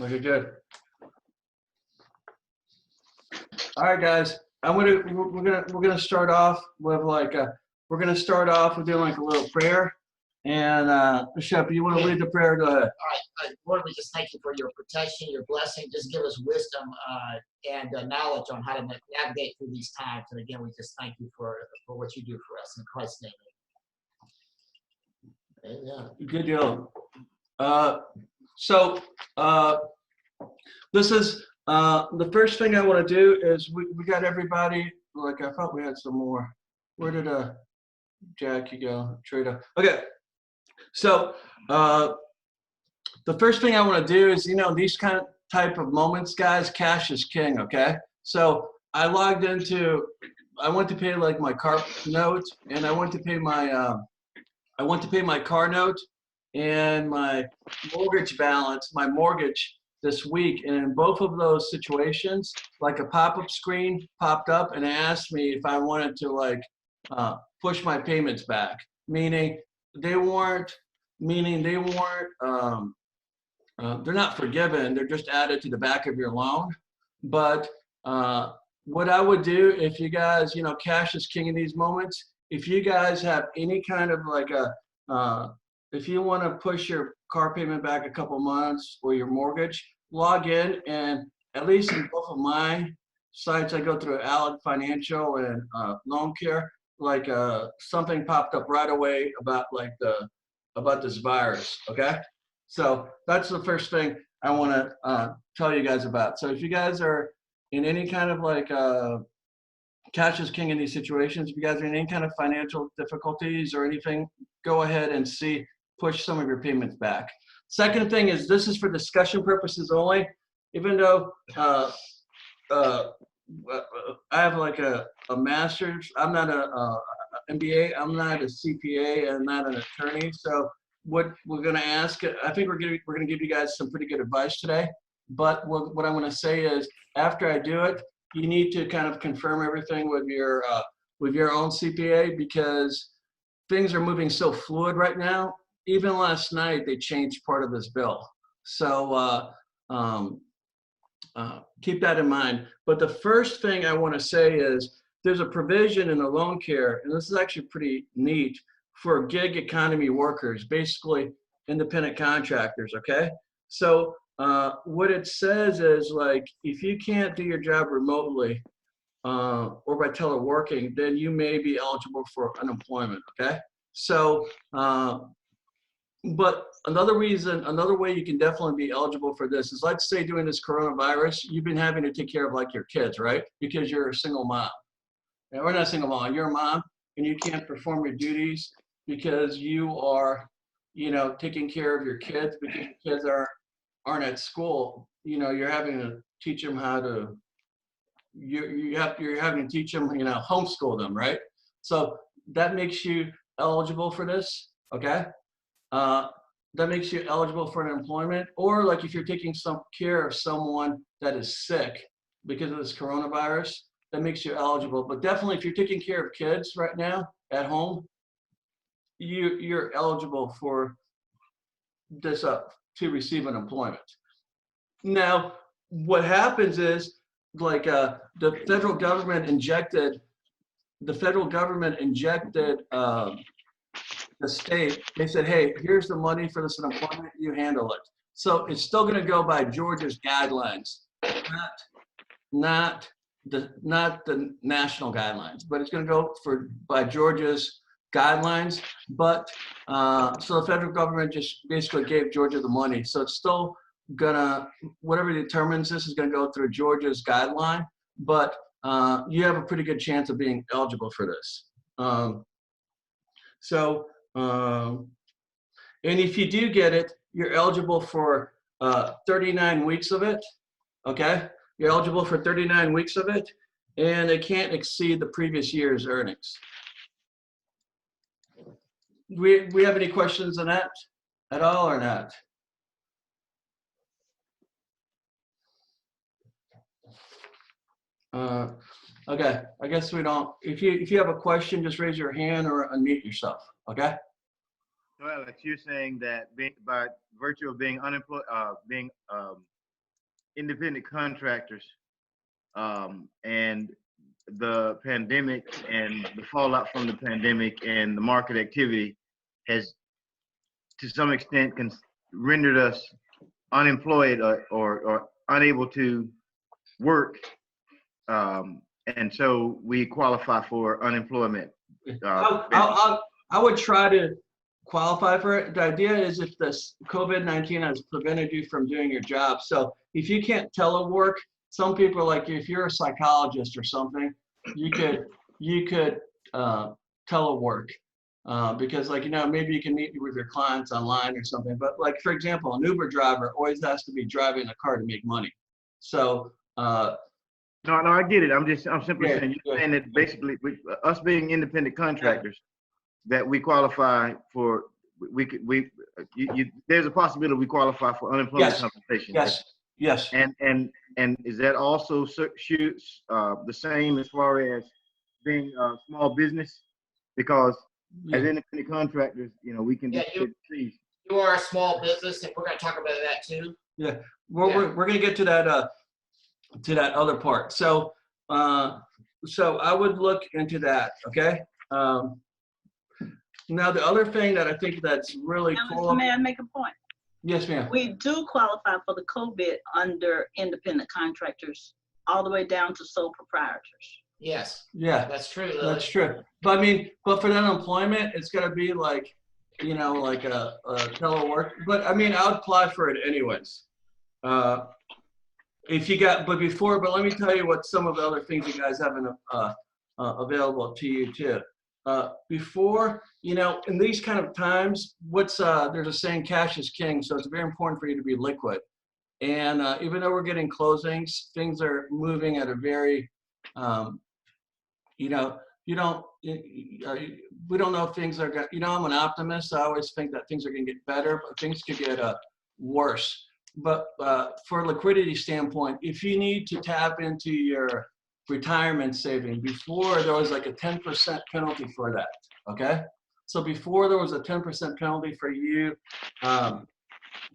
Okay, good. All right, guys. We're gonna start off with we're gonna start off with doing like a little prayer. And Bishop, you want to lead the prayer? Go ahead. All right. Lord, we just thank you for your protection, your blessing. Just give us wisdom and knowledge on how to navigate through these times. And again, we just thank you for what you do for us. In Christ's name. Amen. Good deal. So this is the first thing I want to do is we got everybody. Like I thought we had some more. Where did Jackie go? Trita. Okay. So the first thing I want to do is, these kind of type of moments, guys, cash is king, okay? So I went to pay like my car note, and I went to pay my car note and my mortgage balance, my mortgage this week. And in both of those situations, like a pop-up screen popped up and asked me if I wanted to push my payments back, meaning they weren't, they're not forgiven, they're just added to the back of your loan. But what I would do if you guys, cash is king in these moments, if you guys have any kind of if you want to push your car payment back a couple months or your mortgage, log in, and at least in both of my sites, I go through Allied Financial and Loan Care, something popped up right away about about this virus, okay? So that's the first thing I want to tell you guys about. So if you guys are in any kind of cash is king in these situations, if you guys are in any kind of financial difficulties or anything, go ahead and push some of your payments back. Second thing is, this is for discussion purposes only. Even though I have a master's, I'm not a MBA, I'm not a CPA, and not an attorney. So what we're going to ask, I think we're going to give you guys some pretty good advice today. But what I'm going to say is, after I do it, you need to kind of confirm everything with your own CPA, because things are moving so fluid right now. Even last night, they changed part of this bill. So keep that in mind. But the first thing I want to say is, there's a provision in the loan care, and this is actually pretty neat, for gig economy workers, basically independent contractors, okay? So what it says is, if you can't do your job remotely or by teleworking, then you may be eligible for unemployment, okay? So, but another way you can definitely be eligible for this is, let's say during this coronavirus, you've been having to take care of your kids, right? Because you're a single mom. Or not a single mom, you're a mom, and you can't perform your duties because you are, taking care of your kids, because your kids aren't at school. You're having to teach them how to, you're having to teach them, homeschool them, right? So that makes you eligible for this, okay? That makes you eligible for an employment. Or if you're taking some care of someone that is sick because of this coronavirus, that makes you eligible. But definitely, if you're taking care of kids right now at home, you're eligible for this to receive unemployment. Now, what happens is, the federal government injected the state. They said, hey, here's the money for this unemployment, you handle it. So it's still going to go by Georgia's guidelines, not the national guidelines, but it's going to go by Georgia's guidelines. But so the federal government just basically gave Georgia the money. So it's still gonna, whatever determines this is going to go through Georgia's guideline. But you have a pretty good chance of being eligible for this. And if you do get it, you're eligible for 39 weeks of it, okay? You're eligible for 39 weeks of it, and it can't exceed the previous year's earnings. We have any questions on that at all, or not? Okay, I guess we don't. If you have a question, just raise your hand or unmute yourself, okay? Well, if you're saying that by virtue of being unemployed, independent contractors, and the pandemic and the fallout from the pandemic and the market activity has, to some extent, rendered us unemployed or unable to work, and so we qualify for unemployment. I would try to qualify for it. The idea is if this COVID-19 has prevented you from doing your job. So if you can't telework, some people are like, if you're a psychologist or something, you could telework, because, like, maybe you can meet with your clients online or something. But, like, for example, an Uber driver always has to be driving a car to make money. So no, I get it. I'm simply Yeah, saying, you're yeah. saying that basically us being independent contractors, that we qualify for, there's a possibility we qualify for unemployment compensation. Yes. And is that also shoots the same as far as being a small business? Because as independent contractors, we can just see. You are a small business, and we're going to talk about that too. Yeah, we're going to get to that other part. So I would look into that. Okay. Now the other thing that I think that's really cool. May I make a point? Yes, ma'am. We do qualify for the COVID under independent contractors, all the way down to sole proprietors. Yes. Yeah, that's true. That's true. But I mean, but for that unemployment, it's got to be like, like a telework. But I mean, I would apply for it anyways. If you got, but let me tell you what some of the other things you guys have available to you too. Before, in these kind of times, there's a saying, cash is king. So it's very important for you to be liquid. And even though we're getting closings, things are moving at a very, we don't know if things are going to, I'm an optimist. I always think that things are going to get better, but things could get worse. But for a liquidity standpoint, if you need to tap into your retirement saving, before there was like a 10% penalty for that, okay? So before there was a 10% penalty for you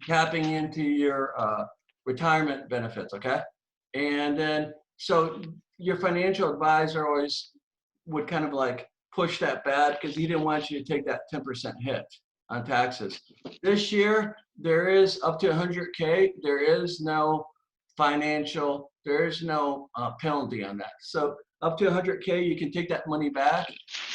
tapping into your retirement benefits, okay? And then, so your financial advisor always would kind of like push that back because he didn't want you to take that 10% hit on taxes. This year, there is up to 100K. There is no penalty on that. So up to 100K, you can take that money back,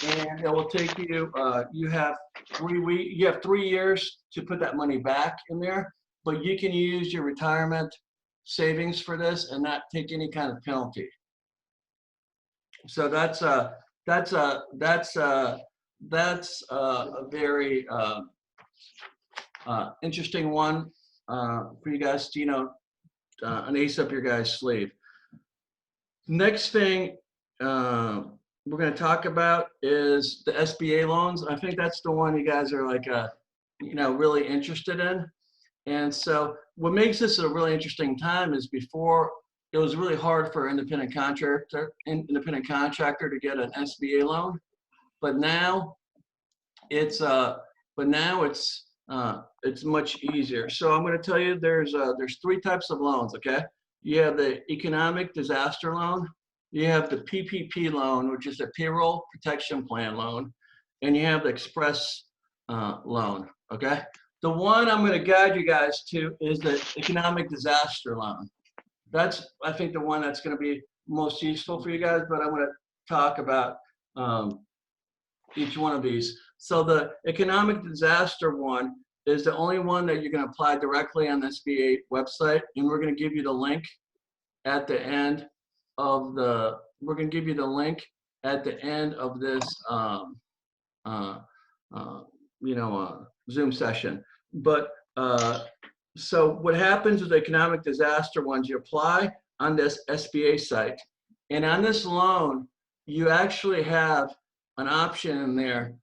and it will take you. You have 3 years to put that money back in there, but you can use your retirement savings for this and not take any kind of penalty. So that's a very interesting one for you guys to, an ace up your guys' sleeve. Next thing we're going to talk about is the SBA loans. I think that's the one you guys are like, really interested in. And so what makes this a really interesting time is before it was really hard for an independent contractor to get an SBA loan, but now it's much easier. So I'm going to tell you there's 3 types of loans. Okay, you have the economic disaster loan, you have the PPP loan, which is the payroll protection plan loan, and you have the express loan. Okay, the one I'm going to guide you guys to is the economic disaster loan. That's, I think, the one that's going to be most useful for you guys, but I'm going to talk about each one of these. So the economic disaster one is the only one that you can apply directly on the SBA website, and we're going to give you the link at the end of the. We're going to give you the link at the end of this, Zoom session. But so what happens with the economic disaster ones? You apply on this SBA site, and on this loan, you actually have an option in there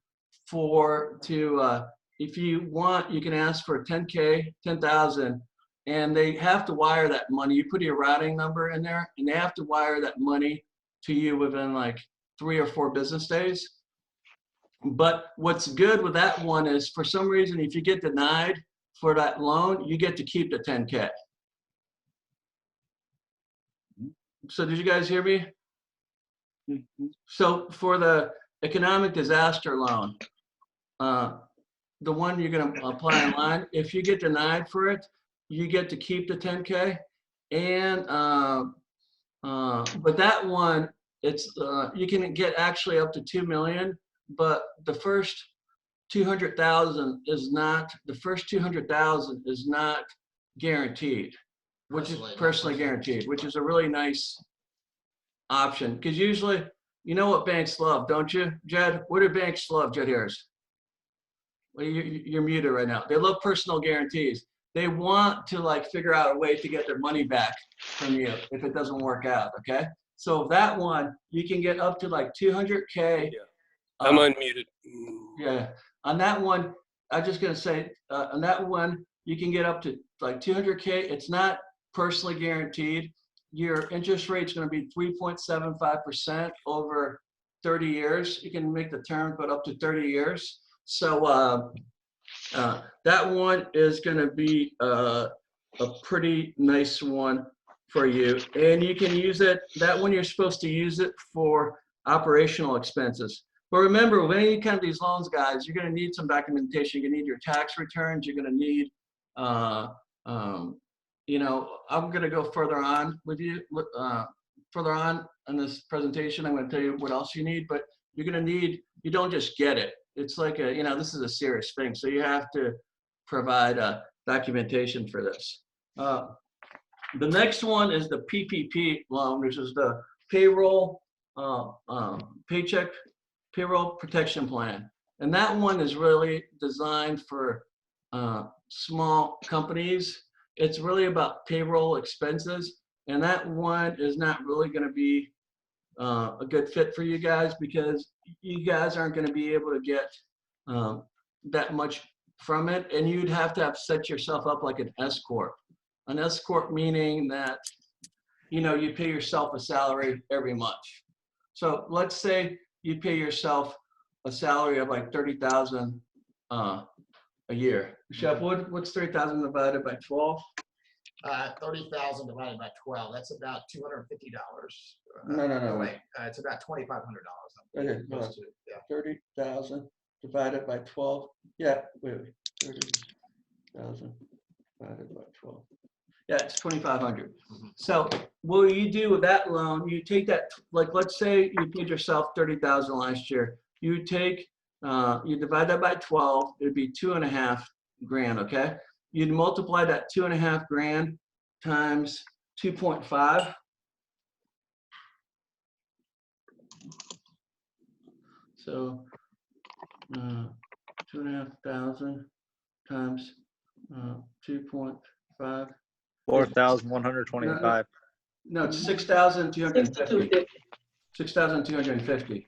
if you want, you can ask for 10,000, and they have to wire that money. You put your routing number in there, and they have to wire that money to you within like 3 or 4 business days. But what's good with that one is, for some reason, if you get denied for that loan, you get to keep the 10K. So did you guys hear me? So for the economic disaster loan, the one you're going to apply online, if you get denied for it, you get to keep the 10K. And but that one, it's you can get actually up to 2 million, but the first 200,000 is not, the first 200,000 is not guaranteed, which is personally guaranteed, which is a really nice option. Because usually, you know what banks love, don't you, Jed? What do banks love, Jed Harris? Well, you're muted right now. They love personal guarantees. They want to like figure out a way to get their money back from you if it doesn't work out, okay? So that one, you can get up to like 200K. Yeah. I'm unmuted. Yeah, on that one, I'm just gonna say, on that one, you can get up to like 200K. It's not personally guaranteed. Your interest rate's gonna be 3.75% over 30 years. You can make the term, but up to 30 years. So that one is gonna be a pretty nice one for you. And you can use it, that one you're supposed to use it for operational expenses. But remember, when you count these loans, guys, you're going to need some documentation. You're going to need your tax returns. You're going to need, you know, I'm going to go further on with you, further on in this presentation. I'm going to tell you what else you need, but you're going to need, you don't just get it. It's like a, you know, this is a serious thing. So you have to provide documentation for this. The next one is the PPP loan, which is the payroll, payroll protection plan. And that one is really designed for small companies. It's really about payroll expenses. And that one is not really going to be a good fit for you guys because you guys aren't going to be able to get that much from it. And you'd have to set yourself up like an S Corp. An S Corp meaning that, you know, you pay yourself a salary every month. So let's say you pay yourself a salary of like 30,000 a year. Chef, what's 30,000 divided by 12? 30,000 divided by 12. That's about $250. No. Wait, it's about $2,500. Okay, no. 30,000 divided by 12. Yeah, wait. 30,000 divided by 12. Yeah, it's 2,500. So what you do with that loan, you take that, like let's say you paid yourself 30,000 last year. You take, you divide that by 12, it'd be 2.5 grand, okay? You'd multiply that 2.5 grand times 2.5. So 2,500 times 2.5. 4,125. No, it's 6,250. 6,250.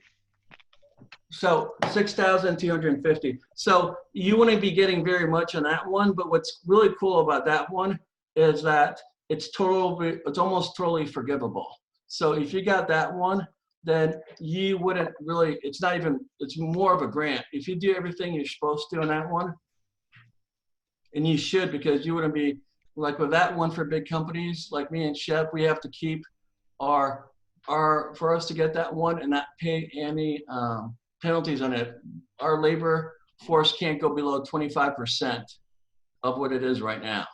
So 6,250. So you wouldn't be getting very much on that one, but what's really cool about that one is that it's almost totally forgivable. So if you got that one, then you wouldn't really, it's not even, it's more of a grant. If you do everything you're supposed to on that one, and you should, because you wouldn't be, like with that one for big companies, like me and Shep, we have to keep for us to get that one and not pay any penalties on it. Our labor force can't go below 25% of what it is right now.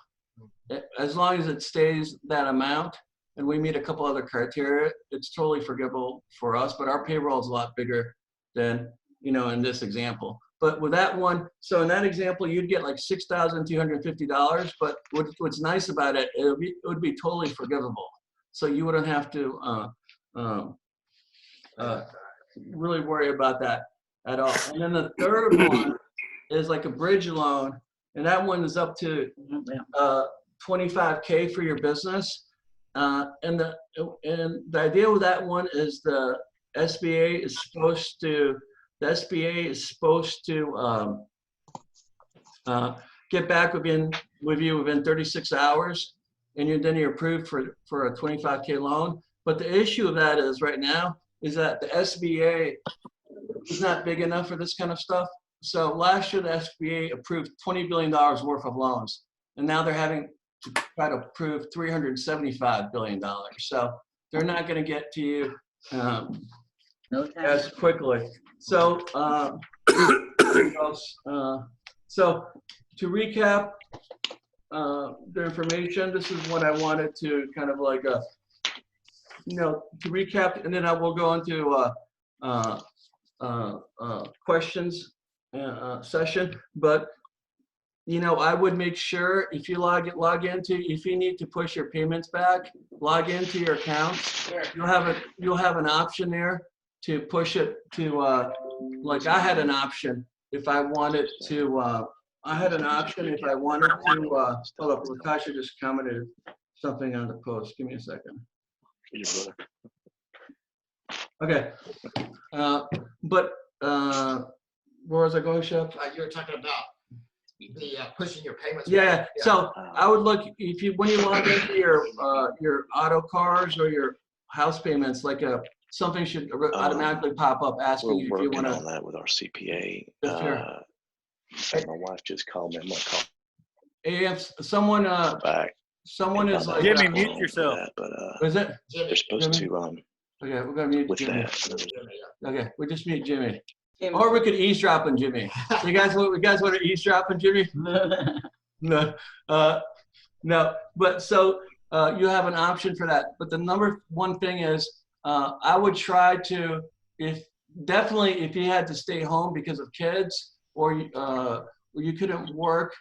As long as it stays that amount and we meet a couple other criteria, it's totally forgivable for us, but our payroll is a lot bigger than, you know, in this example. But with that one, so in that example, you'd get like $6,250. But what's nice about it, it would be totally forgivable. So you wouldn't have to really worry about that at all. And then the third one is like a bridge loan, and that one is up to 25K for your business. And the idea with that one is the SBA is supposed to. The SBA is supposed to get back with you within 36 hours, and then you're approved for a 25K loan. But the issue of that is right now is that the SBA is not big enough for this kind of stuff. So last year, the SBA approved $20 billion worth of loans, and now they're having to try to approve $375 billion. So they're not going to get to you No time. as quickly. So, what else? So to recap the information, this is what I wanted to kind of like, to recap, and then I will go into questions session. But I would make sure if you if you need to push your payments back, log into your accounts. You'll have an option there to push it to like I had an option if I wanted to. Hold up, Latasha just commented something on the post. Give me a second. Okay, but where was I going, Chef? You were talking about the pushing your payments. Yeah. So I would look when you log into your auto cars or your house payments, like something should automatically pop up asking you if you want to. We're working on that with our CPA. My wife just called me. I'm gonna call If someone back. someone is like Jimmy, mute yourself. is it? They're supposed to Okay, we're gonna mute with Jimmy. that. Okay, we just mute Jimmy. Jimmy. Or we could eavesdrop on Jimmy. You guys want to eavesdrop on Jimmy? No, no. But so you have an option for that. But the number one thing is, I would try to, if you had to stay home because of kids, or you couldn't work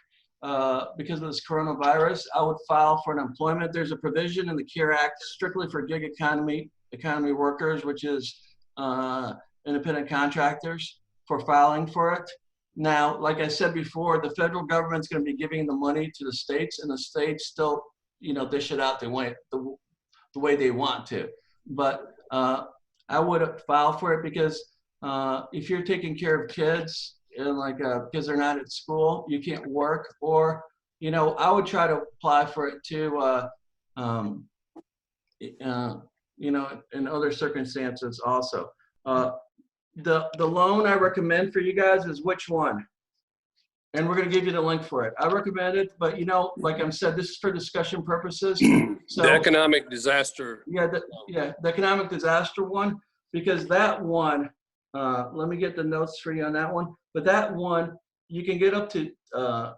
because of this coronavirus, I would file for unemployment. There's a provision in the CARE Act strictly for gig economy workers, which is independent contractors, for filing for it. Now, like I said before, the federal government's going to be giving the money to the states, and the states still, dish it out the way they want to. But I would file for it because if you're taking care of kids and because they're not at school, you can't work. Or I would try to apply for it too. In other circumstances also. The loan I recommend for you guys is which one? And we're going to give you the link for it. I recommend it, but like I said, this is for discussion purposes. So The economic disaster. yeah, the economic disaster one, because that one, let me get the notes for you on that one. But that one, you can get up to $2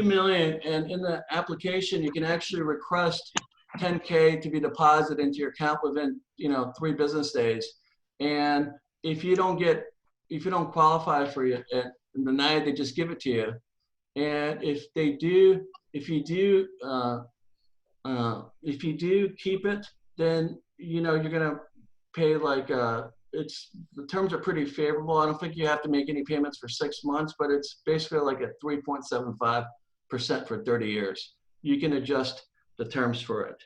million, and in the application, you can actually request $10K to be deposited into your account within 3 business days. And if you don't qualify for it and deny it, they just give it to you. And if you do keep it, then you're gonna pay the terms are pretty favorable. I don't think you have to make any payments for 6 months, but it's basically like a 3.75% for 30 years. You can adjust the terms for it.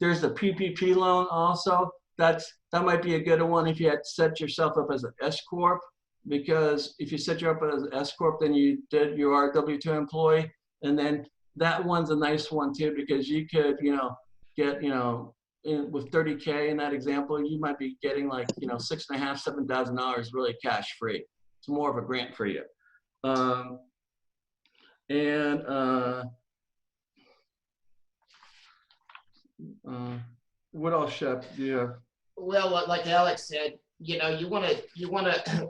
There's the PPP loan also. That might be a good one if you had set yourself up as an S corp, because if you set you up as an S corp, then you are a W-2 employee, and then that one's a nice one too, because you could get with 30K in that example, you might be getting $6,500, $7,000 really cash free. It's more of a grant for you. What else, Shep? Do you have? Well, like Alex said, you want to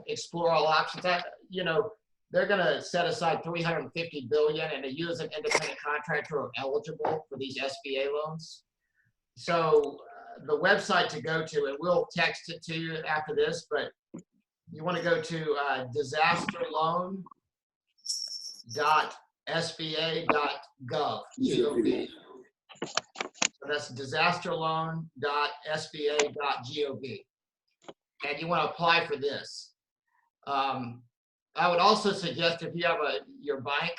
explore all options. They're going to set aside $350 billion, and you as an independent contractor are eligible for these SBA loans. So the website to go to, and we'll text it to you after this, but you want to go to disasterloan.sba.gov. So that's disasterloan.sba.gov. And you want to apply for this. I would also suggest if you have your bank,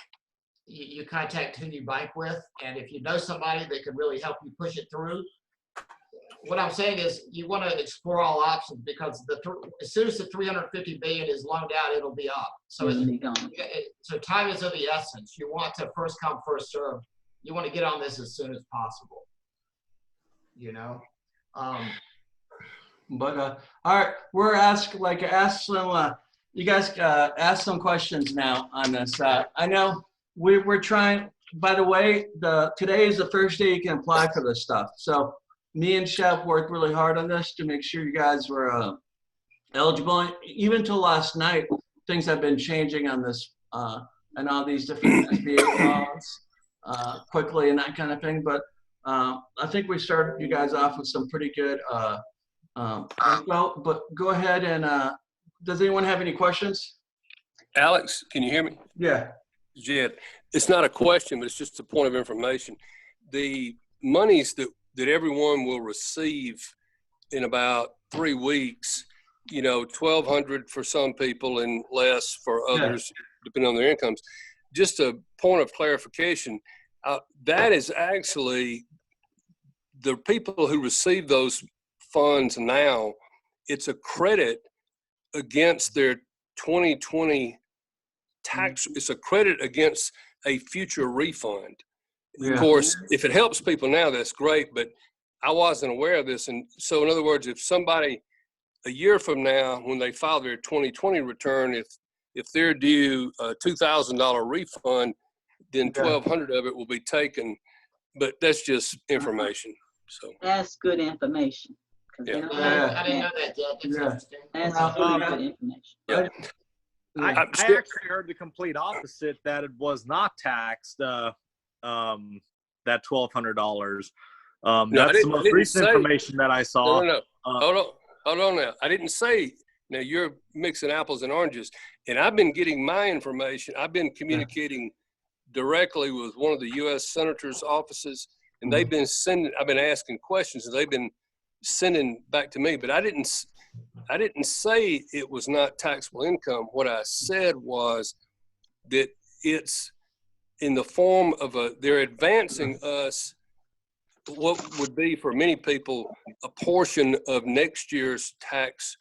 you contact who you bank with, and if you know somebody that could really help you push it through. What I'm saying is you want to explore all options, because as soon as the $350 billion is loaned out, it'll be up. So so time is of the essence. You want to first come, first serve. You want to get on this as soon as possible. But all right, we're ask some. You guys ask some questions now on this. I know we're trying. By the way, today is the first day you can apply for this stuff. So me and Shep worked really hard on this to make sure you guys were eligible. Even till last night, things have been changing on this and all these different SBA loans quickly and that kind of thing. But I think we started you guys off with some pretty good info. But go ahead and does anyone have any questions? Alex, can you hear me? Yeah. Jed, it's not a question, but it's just a point of information. The monies that everyone will receive in about 3 weeks, you know, $1,200 for some people and less for others, depending on their incomes. Just a point of clarification, that is actually the people who receive those funds now, it's a credit against their 2020 tax. It's a credit against a future refund. Yeah. Of course, if it helps people now, that's great, but I wasn't aware of this. And so in other words, if somebody a year from now, when they file their 2020 return, if they're due a $2,000 refund, then $1,200 of it will be taken, but that's just information. So That's good information. 'Cause Yeah. they don't Yeah. I didn't know that, Jed. That's Yeah. interesting. That's Well, really good information. yeah. I I'm still- actually heard the complete opposite, that it was not taxed, that $1,200. I That's the didn't- I most didn't recent say- information that I saw. No. Hold on now. I didn't say, now you're mixing apples and oranges. And I've been getting my information. I've been communicating directly with one of the U.S. Senators' offices, and they've been I've been asking questions, and they've been sending back to me. But I didn't say it was not taxable income. What I said was that it's in the form of they're advancing us what would be for many people a portion of next year's tax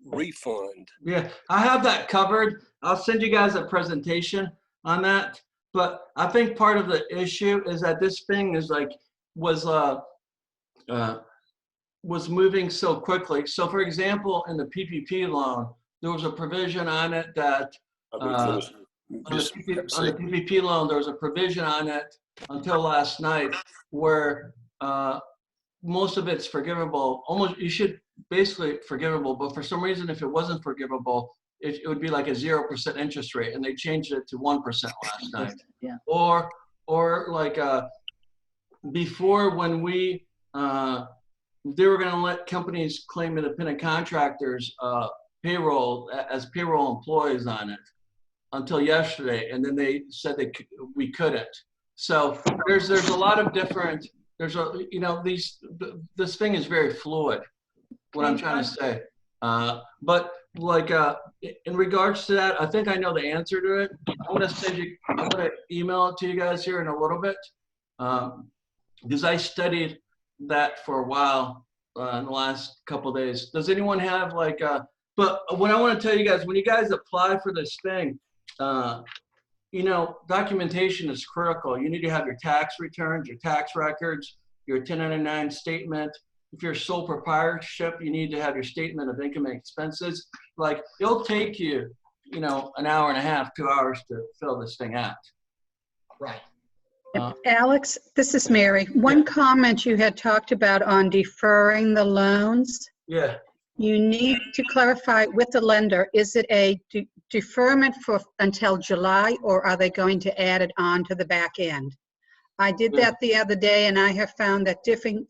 refund. Yeah, I have that covered. I'll send you guys a presentation on that. But I think part of the issue is that this thing is was moving so quickly. So for example, in the PPP loan, there was a provision on it that on the PPP loan, there was a provision on it until last night where most of it's forgivable. Almost, you should basically forgivable, but for some reason, if it wasn't forgivable, it would be like a 0% interest rate, and they changed it to 1% last night. Yeah. Or like before, when we they were going to let companies claim independent contractors payroll as payroll employees on it until yesterday, and then they said we couldn't. So there's a lot of different. This thing is very fluid. What I'm trying to say, but like in regards to that, I think I know the answer to it. I'm gonna email it to you guys here in a little bit, because I studied that for a while in the last couple of days. Does anyone have but what I want to tell you guys, when you guys apply for this thing, documentation is critical. You need to have your tax returns, your tax records, your 1099 statement. If you're sole proprietorship, you need to have your statement of income and expenses. Like, it'll take you, an hour and a half, 2 hours to fill this thing out. Right. Alex, this is Mary. One comment you had talked about on deferring the loans. Yeah. You need to clarify with the lender, is it a deferment until July, or are they going to add it on to the back end? I did that the other day, and I have found that different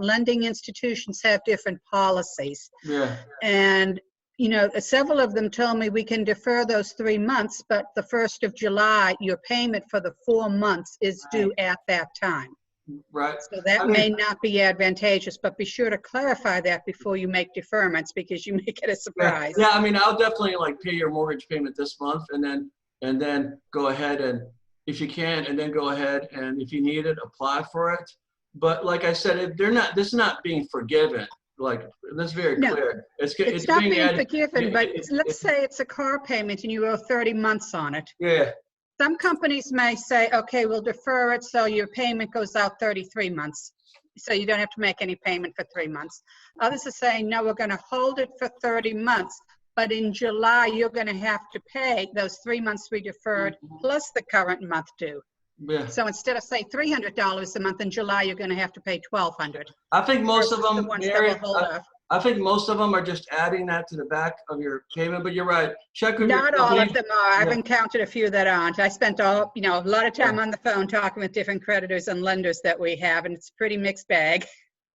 lending institutions have different policies. Yeah. And, several of them told me we can defer those 3 months, but the 1st of July, your payment for the 4 months is due at that time. Right. So that may not be advantageous, but be sure to clarify that before you make deferments, because you may get a surprise. Yeah, I'll definitely pay your mortgage payment this month, and then go ahead and, if you can, and then go ahead and, if you need it, apply for it. But like I said, this is not being forgiven. Like, that's very clear. It's not being forgiven, but let's say it's a car payment and you owe 30 months on it. Yeah. Some companies may say, okay, we'll defer it so your payment goes out 33 months. So you don't have to make any payment for 3 months. Others are saying, no, we're going to hold it for 30 months. But in July, you're going to have to pay those 3 months we deferred plus the current month due. Yeah. So instead of say $300 a month in July, you're going to have to pay $1,200. I think most of versus the them, ones that Mary, will hold off. I think most of them are just adding that to the back of your payment, but you're right. Check with your Not all company. of them are. I've Yeah. encountered a few that aren't. I spent a lot of time on the phone talking with different creditors and lenders that we have, and it's a pretty mixed bag.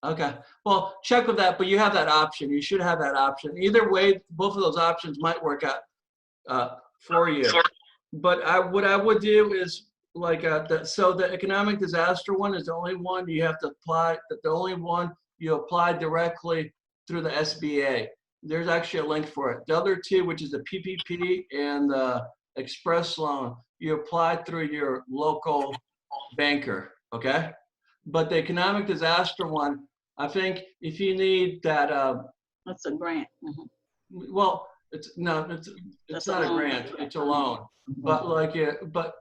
Okay. Well, check with that, but you have that option. You should have that option. Either way, both of those options might work out for you. But what I would do is like so the economic disaster one is the only one you have to apply. The only one you apply directly through the SBA. There's actually a link for it. The other two, which is the PPP and the express loan, you apply through your local banker. Okay. But the economic disaster one, I think if you need that, That's a grant. well, it's not a grant, it's a loan. But like, but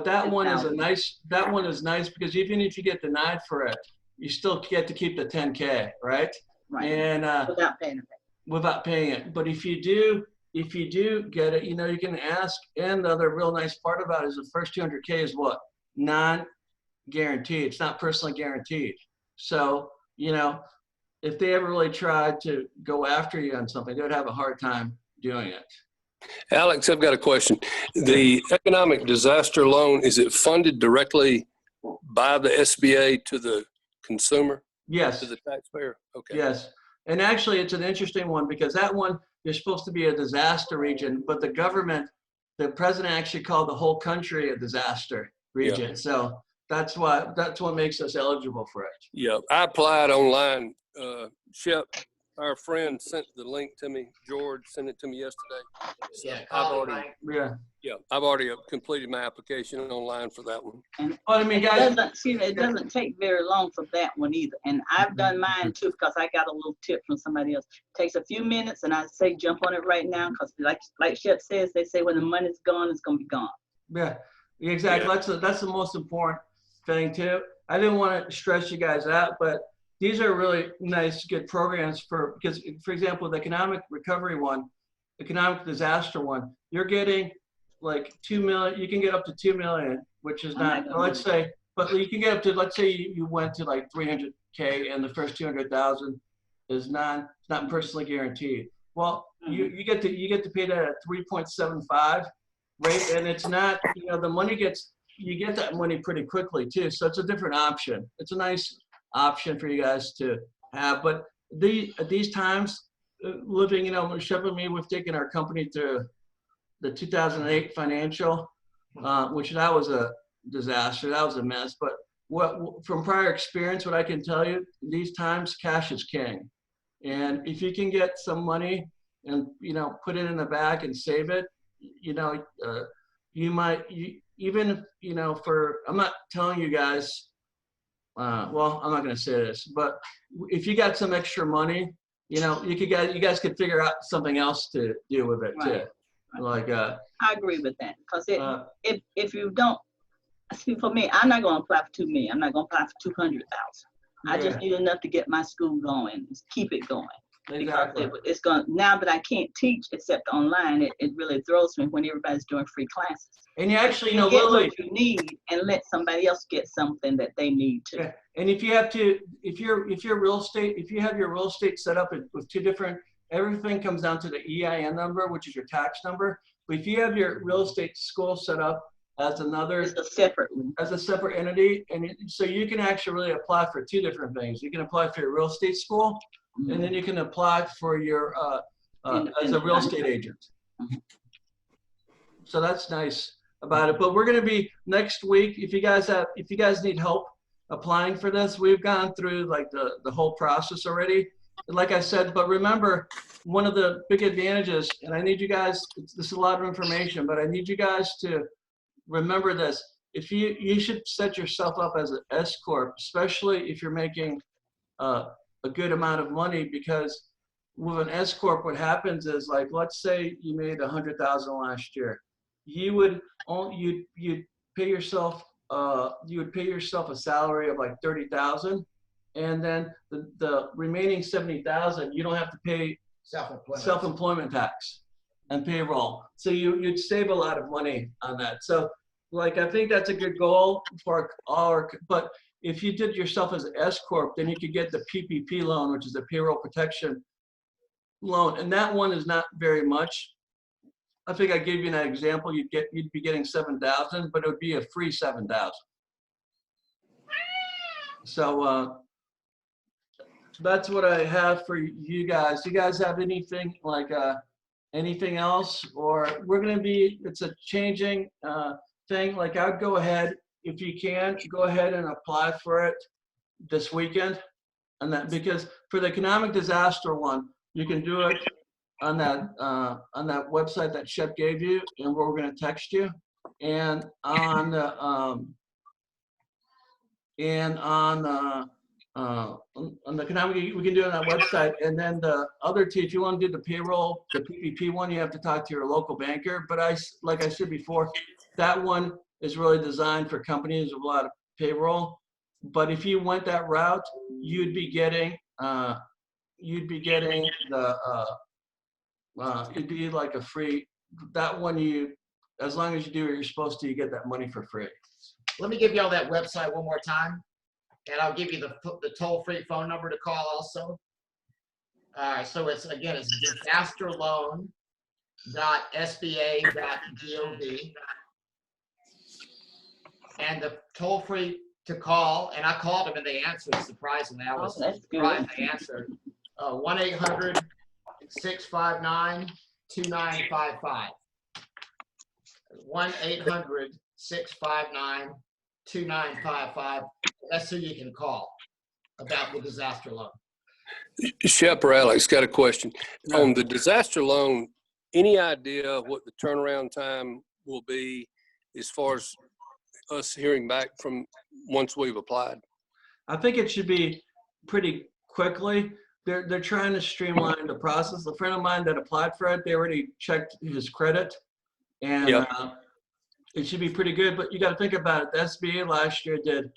that one is that one is nice because even if you get denied for it, you still get to keep the 10K, right? Right. And Without paying it. without paying it. But if you do get it, you can ask. And the other real nice part about it is the first 200K is what? Non-guaranteed. It's not personally guaranteed. So, if they ever really tried to go after you on something, they would have a hard time doing it. Alex, I've got a question. The economic disaster loan, is it funded directly by the SBA to the consumer? Yes. To the taxpayer? Okay. Yes. And actually, it's an interesting one because that one, you're supposed to be a disaster region, but the president actually called the whole country a disaster region. Yeah. So that's what makes us eligible for it. Yeah. I applied online. Shep, our friend, sent the link to me. George sent it to me yesterday. So I've already completed my application online for that one. And it doesn't take very long for that one either. And I've done mine too because I got a little tip from somebody else. It takes a few minutes, and I say jump on it right now because, like Shep says, they say when the money's gone, it's gonna be gone. Yeah, exactly. Yeah. That's the most important thing too. I didn't want to stress you guys out, but these are really nice, good programs because, for example, the economic recovery one, economic disaster one, you're getting like 2 million. You can get up to 2 million, which is not, let's say, but you can get up to, let's say you went to like 300K and the first 200,000 is not personally guaranteed. Well, you get to pay that at 3.75 rate, and it's not, the money you get that money pretty quickly too. So it's a different option. It's a nice option for you guys to have. But at these times, living, Shep and me, we've taken our company through the 2008 financial, which that was a disaster. That was a mess. But from prior experience, what I can tell you, these times, cash is king. And if you can get some money and, put it in the back and save it, you might, even, I'm not telling you guys, well, I'm not going to say this, but if you got some extra money, you guys could figure out something else to do with it too. Like, I agree with that because if you don't, see, for me, I'm not going to apply for 2 million. I'm not going to apply for 200,000. I just need enough to get my school going, keep it going. Exactly. Because it's going. Now that I can't teach except online, it really throws me when everybody's doing free classes. And you actually, get what you need and let somebody else get something that they need too. Yeah. And if you have to, if you have your real estate set up with two different, everything comes down to the EIN number, which is your tax number. But if you have your real estate school set up as a separate entity, and so you can actually really apply for two different things. You can apply for your real estate school, and then you can apply for your as a real estate agent. So that's nice about it. But we're going to be next week. If you guys need help applying for this, we've gone through like the whole process already. Like I said, but remember, one of the big advantages, and I need you guys, this is a lot of information, but I need you guys to remember this. If you should set yourself up as an S Corp, especially if you're making a good amount of money, because with an S Corp, what happens is, like, let's say you made 100,000 last year. You'd pay yourself a salary of like 30,000, and then the remaining 70,000 you don't have to pay self-employment tax and payroll. So you'd save a lot of money on that. So like, I think that's a good goal for our, but if you did yourself as an S Corp, then you could get the PPP loan, which is a payroll protection loan. And that one is not very much. I think I gave you an example. You'd be getting 7,000, but it would be a free 7,000. So that's what I have for you guys. You guys have anything like anything else? Or we're going to be, it's a changing thing. Like I'd go ahead, if you can, go ahead and apply for it this weekend. And that, because for the economic disaster one, you can do it on that website that Shep gave you, and we're going to text you. And on the economic, we can do it on that website. And then the other two, if you want to do the payroll, the PPP one, you have to talk to your local banker. But like I said before, that one is really designed for companies with a lot of payroll. But if you went that route, you'd be getting the it'd be like a free, that one as long as you do what you're supposed to, you get that money for free. Let me give you all that website one more time, and I'll give you the toll-free phone number to call also. All right, so it's disasterloan.sba.gov, and the toll-free to call, and I called them and they answered, surprisingly. I was surprised they answered. 1-800-659-2955. 1-800-659-2955. That's who you can call about the disaster loan. Shep or Alex, got a question. No. On the disaster loan, any idea what the turnaround time will be as far as us hearing back from once we've applied? I think it should be pretty quickly. They're trying to streamline the process. A friend of mine that applied for it, they already checked his credit, and yep. It should be pretty good. But you got to think about it. The SBA last year did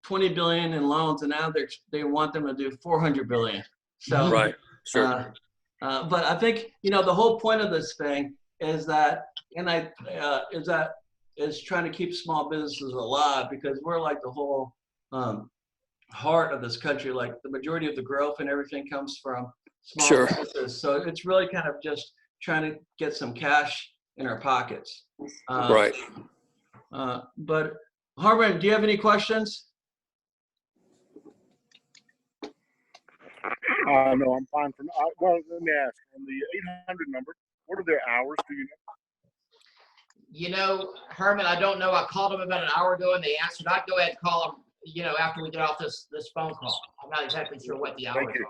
$20 billion in loans, and now they want them to do $400 billion. So right, sure. But I think the whole point of this thing is that, is trying to keep small businesses alive, because we're like the whole heart of this country. Like the majority of the growth and everything comes from small sure. businesses. So it's really kind of just trying to get some cash in our pockets. Right. But Harmon, do you have any questions? No, I'm fine for now. Well, let me ask, on the 800 number, what are their hours? Do you know? Herman, I don't know. I called them about an hour ago and they answered. I'd go ahead and call them, after we get off this phone call. I'm not exactly sure what the hours are.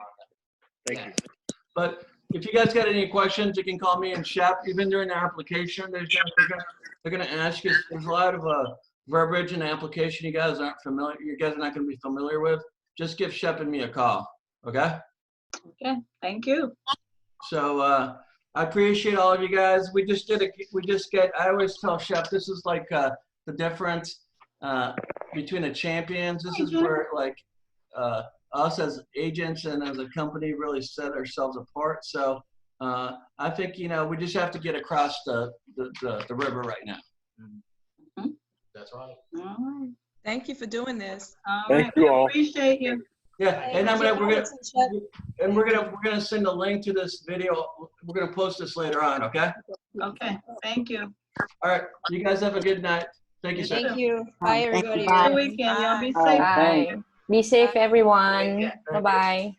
Thank you. But if you guys got any questions, you can call me and Shep. Even during the application, they're going to ask you. There's a lot of verbiage in the application you guys are not going to be familiar with. Just give Shep and me a call. Okay? Okay, thank you. So I appreciate all of you guys. I always tell Shep, this is like the difference between the champions. This is where like us as agents and as a company really set ourselves apart. So I think, we just have to get across the river right now. Mm-hmm. That's right. All right. Thank you for doing this. Thank you all. Appreciate you. Yeah, and we're gonna send a link to this video. We're gonna post this later on. Okay. Okay. Thank you. All right. You guys have a good night. Thank you, sir. Thank you. Bye, everybody. Good weekend. Y'all be safe. Bye. Be safe, everyone. Bye-bye.